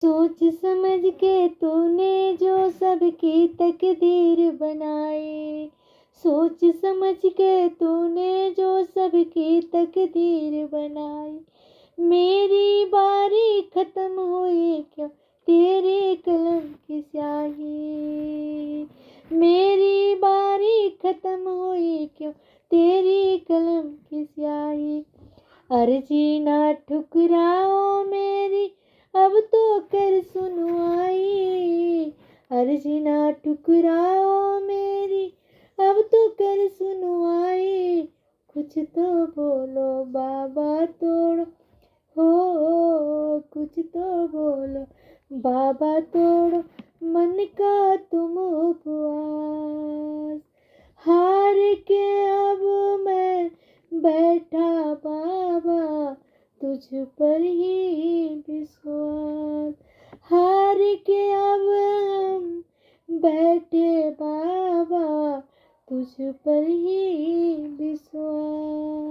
सोच समझ के तूने जो सबकी तकदीर बनाई, सोच समझ के तूने जो सबकी तकदीर बनाई। मेरी बारी खत्म हुई क्यों तेरे कलम की स्याही, मेरी बारी खत्म हुई क्यों तेरी कलम की स्याही। अर्जी ना ठुकराओ मेरी अब तो कर सुनवाई, अर्जी ना ठुकराओ मेरी अब तो कर सुनवाई। कुछ तो बोलो बाबा तोड़ो, हो कुछ तो बोलो बाबा तोड़ो मन का तुम उपवास। हार के अब मैं बैठा बाबा तुझ पर ही विश्वास, हार के अब हम बैठे बाबा तुझ पर ही विश्वास।